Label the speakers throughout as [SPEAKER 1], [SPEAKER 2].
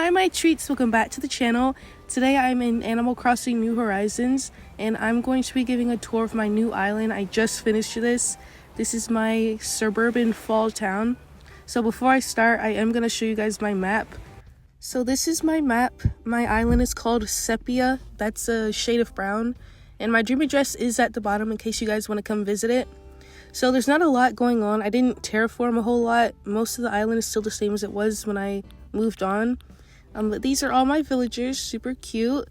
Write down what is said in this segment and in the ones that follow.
[SPEAKER 1] Hi my treats, welcome back to the channel. Today I'm in Animal Crossing New Horizons and I'm going to be giving a tour of my new island. I just finished this. This is my suburban fall town. So before I start, I am going to show you guys my map. So this is my map. My island is called Sepia. That's a shade of brown. And my dream address is at the bottom in case you guys want to come visit it. So there's not a lot going on. I didn't terraform a whole lot. Most of the island is still the same as it was when I moved on. But these are all my villagers, super cute.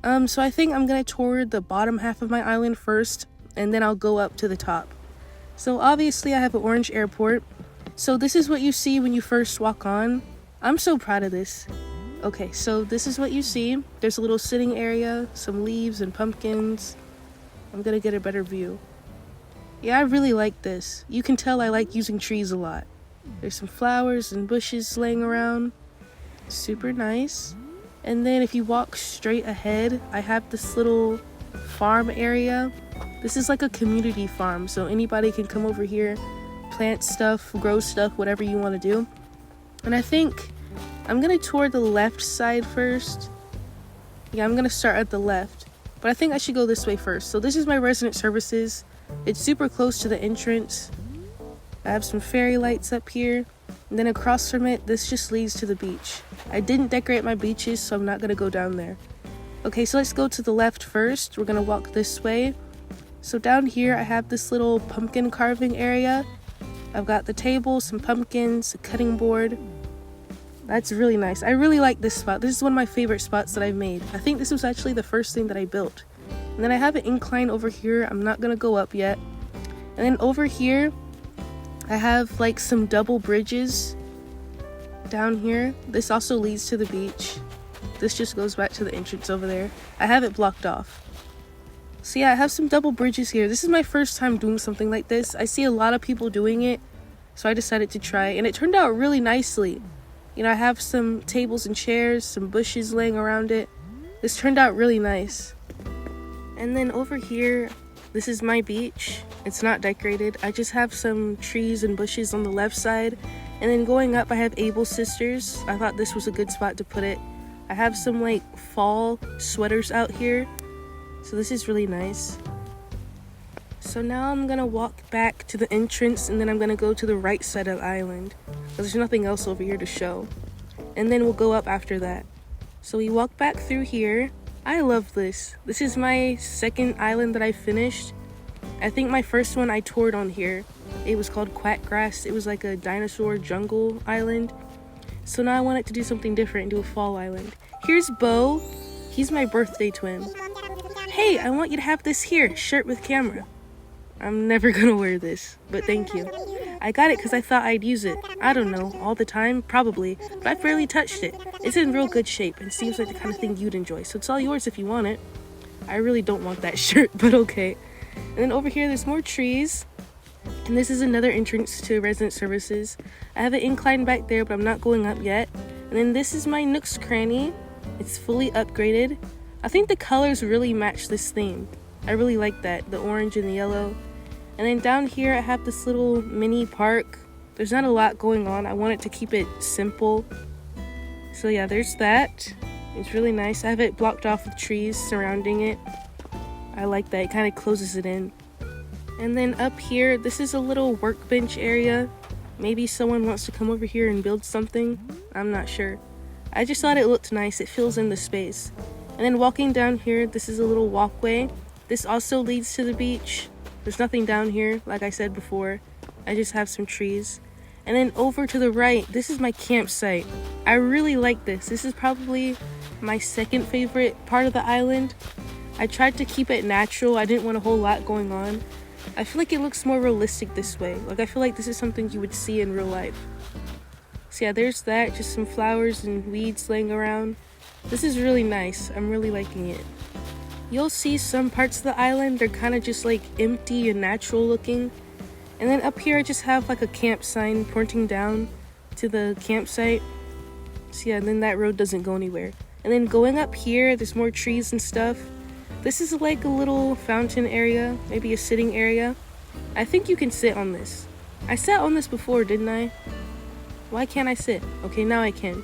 [SPEAKER 1] So I think I'm gonna tour the bottom half of my island first, and then I'll go up to the top. So obviously I have an orange airport. So this is what you see when you first walk on. I'm so proud of this. Okay, so this is what you see. There's a little sitting area, some leaves and pumpkins. I'm gonna get a better view. Yeah, I really like this. You can tell I like using trees a lot. There's some flowers and bushes laying around. Super nice. And then if you walk straight ahead, I have this little farm area. This is like a community farm, so anybody can come over here, plant stuff, grow stuff, whatever you want to do. And I think I'm gonna tour the left side first. Yeah, I'm gonna start at the left, but I think I should go this way first. So this is my resident services. It's super close to the entrance. I have some fairy lights up here, and then across from it, this just leads to the beach. I didn't decorate my beaches, so I'm not gonna go down there. Okay, so let's go to the left first. We're gonna walk this way. So down here, I have this little pumpkin carving area. I've got the table, some pumpkins, a cutting board. That's really nice. I really like this spot. This is one of my favorite spots that I've made. I think this was actually the first thing that I built. And then I have an incline over here. I'm not gonna go up yet. And then over here, I have like some double bridges down here. This also leads to the beach. This just goes back to the entrance over there. I have it blocked off. So yeah, I have some double bridges here. This is my first time doing something like this. I see a lot of people doing it, so I decided to try, and it turned out really nicely. You know, I have some tables and chairs, some bushes laying around it. This turned out really nice. And then over here, this is my beach. It's not decorated. I just have some trees and bushes on the left side. And then going up, I have Able Sisters. I thought this was a good spot to put it. I have some like fall sweaters out here. So this is really nice. So now I'm gonna walk back to the entrance, and then I'm gonna go to the right side of the island. There's nothing else over here to show. And then we'll go up after that. So we walk back through here. I love this. This is my second island that I finished. I think my first one I toured on here. It was called Quackgrass. It was like a dinosaur jungle island. So now I wanted to do something different and do a fall island. Here's Bo. He's my birthday twin. Hey, I want you to have this here, shirt with camera. I'm never gonna wear this, but thank you. I got it because I thought I'd use it. I don't know, all the time, probably, but I've barely touched it. It's in real good shape and seems like the kind of thing you'd enjoy, so it's all yours if you want it. I really don't want that shirt, but okay. And then over here, there's more trees. And this is another entrance to resident services. I have an incline back there, but I'm not going up yet. And then this is my Nook's Cranny. It's fully upgraded. I think the colors really match this theme. I really like that, the orange and the yellow. And then down here, I have this little mini park. There's not a lot going on. I wanted to keep it simple. So yeah, there's that. It's really nice. I have it blocked off with trees surrounding it. I like that. It kind of closes it in. And then up here, this is a little workbench area. Maybe someone wants to come over here and build something. I'm not sure. I just thought it looked nice. It fills in the space. And then walking down here, this is a little walkway. This also leads to the beach. There's nothing down here, like I said before. I just have some trees. And then over to the right, this is my campsite. I really like this. This is probably my second favorite part of the island. I tried to keep it natural. I didn't want a whole lot going on. I feel like it looks more realistic this way. Like I feel like this is something you would see in real life. So yeah, there's that. Just some flowers and weeds laying around. This is really nice. I'm really liking it. You'll see some parts of the island, they're kind of just like empty and natural looking. And then up here I just have like a camp sign pointing down to the campsite. So yeah, and then that road doesn't go anywhere. And then going up here, there's more trees and stuff. This is like a little fountain area, maybe a sitting area. I think you can sit on this. I sat on this before, didn't I? Why can't I sit? Okay, now I can.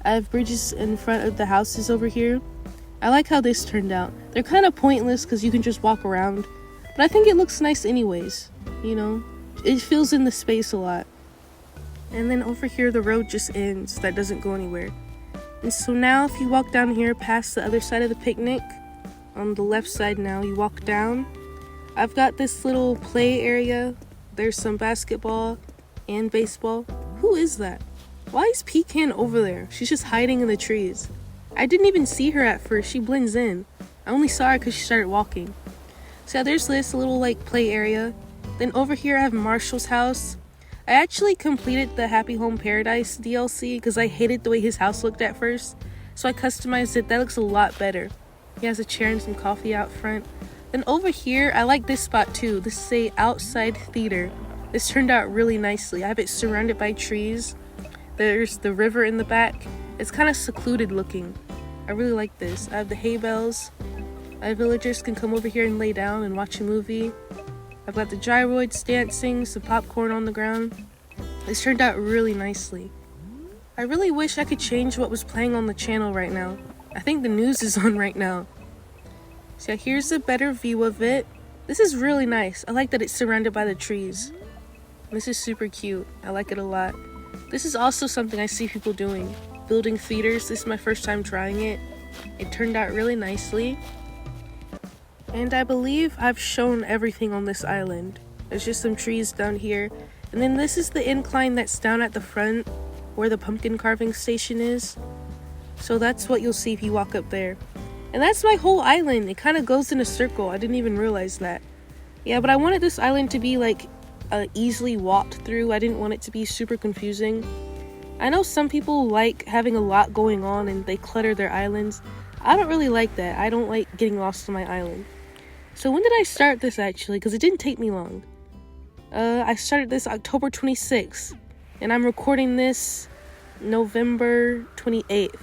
[SPEAKER 1] I have bridges in front of the houses over here. I like how this turned out. They're kind of pointless because you can just walk around, but I think it looks nice anyways, you know? It fills in the space a lot. And then over here the road just ends, that doesn't go anywhere. And so now if you walk down here past the other side of the picnic, on the left side now, you walk down, I've got this little play area. There's some basketball and baseball. Who is that? Why is Pecan over there? She's just hiding in the trees. I didn't even see her at first. She blends in. I only saw her because she started walking. So yeah, there's this little like play area. Then over here I have Marshall's house. I actually completed the Happy Home Paradise DLC because I hated the way his house looked at first. So I customized it. That looks a lot better. He has a chair and some coffee out front. Then over here, I like this spot too. This is a outside theater. This turned out really nicely. I have it surrounded by trees. There's the river in the back. It's kind of secluded looking. I really like this. I have the hay bales. Villagers can come over here and lay down and watch a movie. I've got the gyroids dancing, some popcorn on the ground. This turned out really nicely. I really wish I could change what was playing on the channel right now. I think the news is on right now. So yeah, here's a better view of it. This is really nice. I like that it's surrounded by the trees. This is super cute. I like it a lot. This is also something I see people doing. Building theaters. This is my first time trying it. It turned out really nicely. And I believe I've shown everything on this island. There's just some trees down here. And then this is the incline that's down at the front where the pumpkin carving station is. So that's what you'll see if you walk up there. And that's my whole island. It kind of goes in a circle. I didn't even realize that. Yeah, but I wanted this island to be like easily walked through. I didn't want it to be super confusing. I know some people like having a lot going on and they clutter their islands. I don't really like that. I don't like getting lost on my island. So when did I start this actually? Because it didn't take me long. I started this October 26th. And I'm recording this November 28th.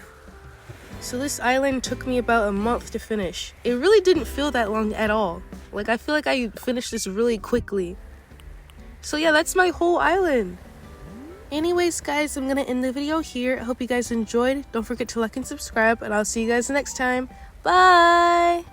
[SPEAKER 1] So this island took me about a month to finish. It really didn't feel that long at all. Like I feel like I finished this really quickly. So yeah, that's my whole island. Anyways guys, I'm gonna end the video here. I hope you guys enjoyed. Don't forget to like and subscribe, and I'll see you guys next time. Bye!